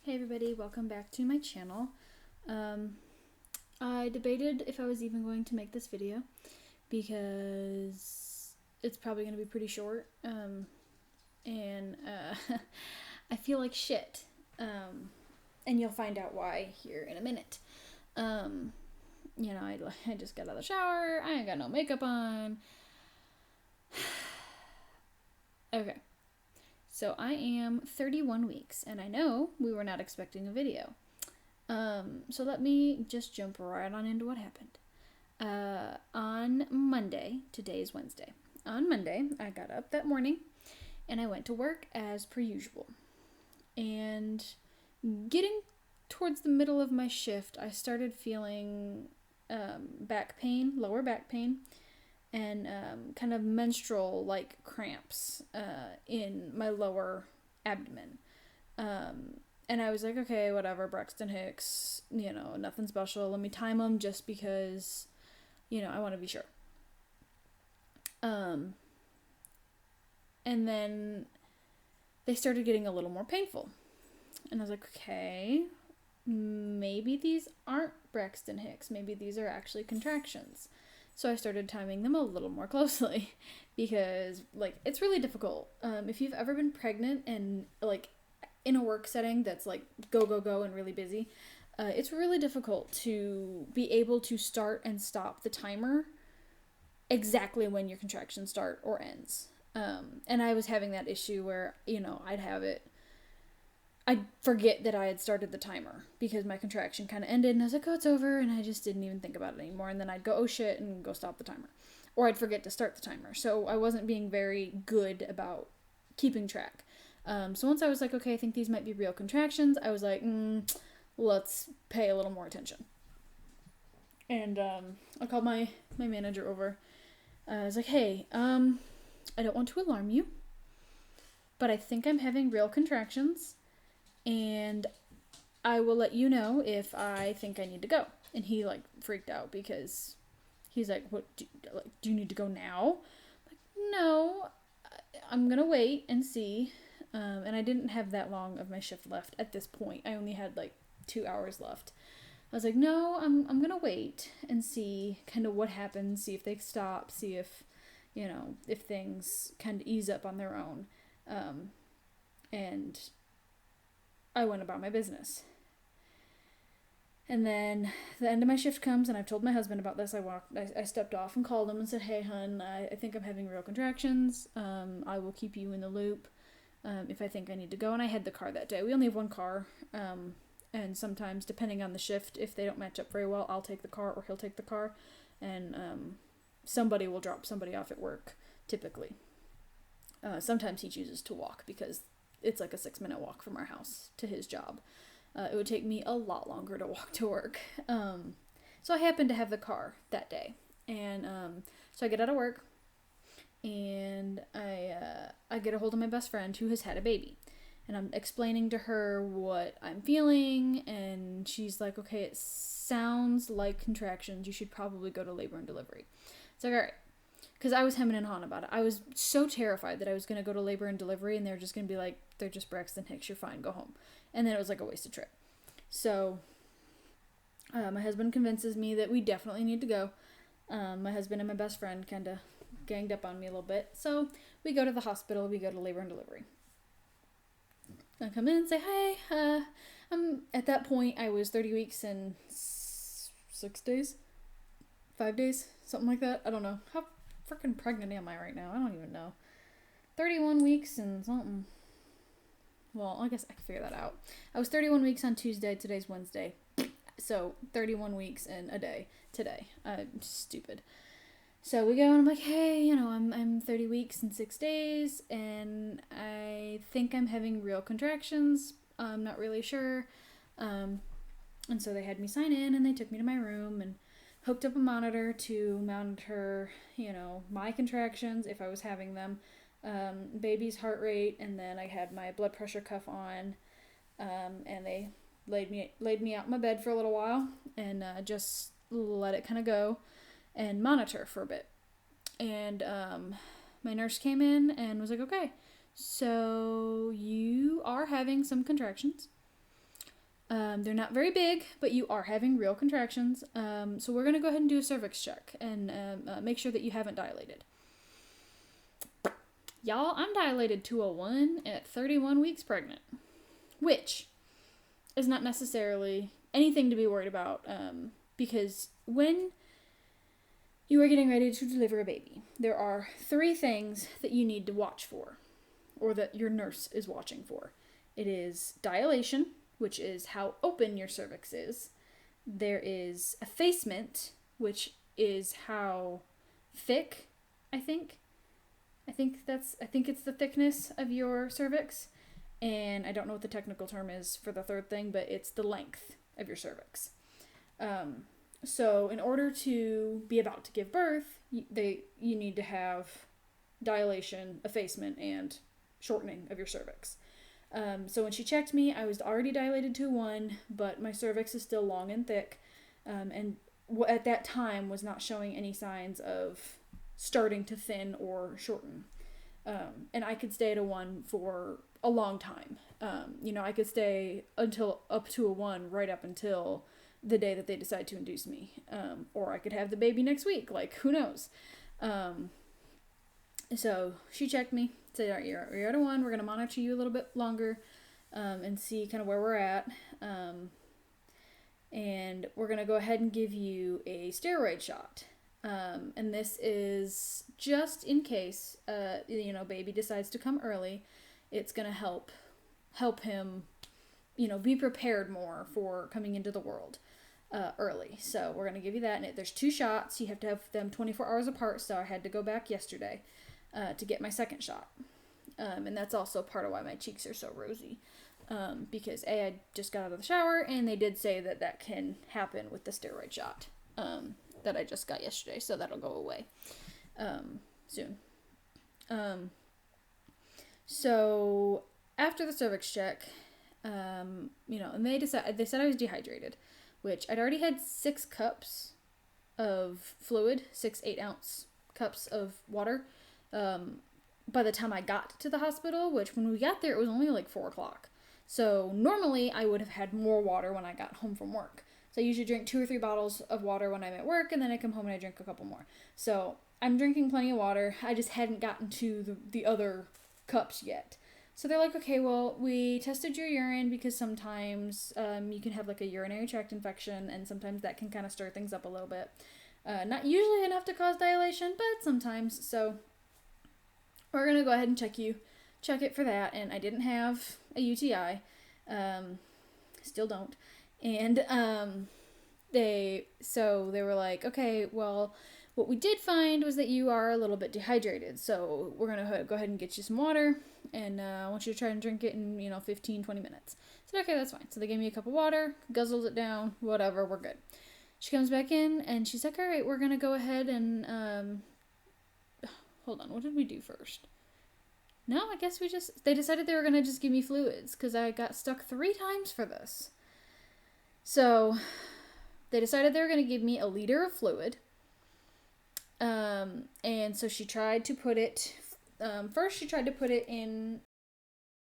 Hey everybody, welcome back to my channel. I debated if I was even going to make this video because it's probably going to be pretty short, and I feel like shit, and you'll find out why here in a minute. I just got out of the shower, I ain't got no makeup on. Okay. So I am 31 weeks, and I know we were not expecting a video. So let me just jump right on into what happened. On Monday, today is Wednesday. On Monday, I got up that morning, and I went to work as per usual. And getting towards the middle of my shift, I started feeling back pain, lower back pain, and kind of menstrual-like cramps in my lower abdomen. And I was like, okay, whatever, braxton-hicks, nothing special. Let me time them just because, I want to be sure. And then they started getting a little more painful. And I was like, okay, maybe these aren't braxton-hicks. Maybe these are actually contractions. So I started timing them a little more closely because, it's really difficult. If you've ever been pregnant and, in a work setting that's, go, go, go and really busy, it's really difficult to be able to start and stop the timer exactly when your contraction start or ends. And I was having that issue where, I'd forget that I had started the timer because my contraction kind of ended and I was like, oh, it's over, and I just didn't even think about it anymore. And then I'd go, oh shit, and go stop the timer. Or I'd forget to start the timer. So I wasn't being very good about keeping track. So once I was like, okay, I think these might be real contractions, I was like, let's pay a little more attention. And I called my manager over. I was like, hey, I don't want to alarm you, but I think I'm having real contractions. And I will let you know if I think I need to go. And he, freaked out because he's like, what, do you need to go now? I'm like, no, I'm going to wait and see. And I didn't have that long of my shift left at this point. I only had, 2 hours left. I was like, no, I'm going to wait and see kind of what happens, see if they stop, see if, if things kind of ease up on their own. And I went about my business. And then the end of my shift comes, and I've told my husband about this. I stepped off and called him and said, hey, hun, I think I'm having real contractions. I will keep you in the loop if I think I need to go. And I had the car that day. We only have one car. And sometimes, depending on the shift, if they don't match up very well, I'll take the car or he'll take the car. And somebody will drop somebody off at work, typically. Sometimes he chooses to walk because it's like a 6-minute walk from our house to his job. It would take me a lot longer to walk to work. So I happened to have the car that day. And so I get out of work and I get a hold of my best friend who has had a baby. And I'm explaining to her what I'm feeling. And she's like, okay, it sounds like contractions. You should probably go to labor and delivery. It's like, all right. Because I was hemming and hawing about it. I was so terrified that I was going to go to labor and delivery and they're just going to be like, they're just braxton-hicks, you're fine, go home. And then it was like a wasted trip. So my husband convinces me that we definitely need to go. My husband and my best friend kind of ganged up on me a little bit. So we go to the hospital, we go to labor and delivery. I come in and say, hey, at that point I was 30 weeks and 6 days? 5 days? Something like that. I don't know. How freaking pregnant am I right now? I don't even know. 31 weeks and something. Well, I guess I can figure that out. I was 31 weeks on Tuesday. Today's Wednesday. So 31 weeks and a day today. Stupid. So we go and I'm like, hey, I'm 30 weeks and 6 days and I think I'm having real contractions. I'm not really sure. And so they had me sign in and they took me to my room and hooked up a monitor to monitor, my contractions if I was having them, baby's heart rate, and then I had my blood pressure cuff on, and they laid me out in my bed for a little while and just let it kind of go and monitor for a bit. And my nurse came in and was like, okay, so you are having some contractions. They're not very big, but you are having real contractions. So we're going to go ahead and do a cervix check and make sure that you haven't dilated. Y'all, I'm dilated to a 1 at 31 weeks pregnant, which is not necessarily anything to be worried about, because when you are getting ready to deliver a baby, there are 3 things that you need to watch for, or that your nurse is watching for. It is dilation, which is how open your cervix is. There is effacement, which is how thick, I think it's the thickness of your cervix. And I don't know what the technical term is for the third thing, but it's the length of your cervix. So in order to be about to give birth, you need to have dilation, effacement, and shortening of your cervix. So when she checked me, I was already dilated to 1, but my cervix is still long and thick, and at that time was not showing any signs of starting to thin or shorten. And I could stay at a 1 for a long time. I could stay until up to a 1 right up until the day that they decide to induce me. Or I could have the baby next week. Like, who knows? So she checked me, said, all right, you're at a 1. We're going to monitor you a little bit longer and see kind of where we're at. And we're going to go ahead and give you a steroid shot. And this is just in case, baby decides to come early. It's going to help him, be prepared more for coming into the world early. So we're going to give you that. And there's 2 shots. You have to have them 24 hours apart. So I had to go back yesterday to get my second shot. And that's also part of why my cheeks are so rosy. Because I just got out of the shower, and they did say that can happen with the steroid shot. That I just got yesterday, so that'll go away soon. So after the cervix check, and they said I was dehydrated, which I'd already had 6 cups of fluid, 6 8-ounce cups of water, by the time I got to the hospital, which when we got there, it was only like 4 o'clock. So normally I would have had more water when I got home from work. So I usually drink 2 or 3 bottles of water when I'm at work, and then I come home and I drink a couple more. So I'm drinking plenty of water. I just hadn't gotten to the other cups yet. So they're like, okay, well, we tested your urine because sometimes you can have like a urinary tract infection, and sometimes that can kind of stir things up a little bit. Not usually enough to cause dilation, but sometimes. So we're going to go ahead and check it for that. And I didn't have a UTI. Still don't. And they were like, okay, well, what we did find was that you are a little bit dehydrated, so we're going to go ahead and get you some water, and I want you to try and drink it in, 15, 20 minutes. I said, okay, that's fine. So they gave me a cup of water, guzzled it down, whatever, we're good. She comes back in, and she's like, all right, we're going to go ahead and, hold on, what did we do first? No, I guess they decided they were going to just give me fluids, because I got stuck 3 times for this. So they decided they were going to give me a liter of fluid. And so she tried to put it, first she tried to put it in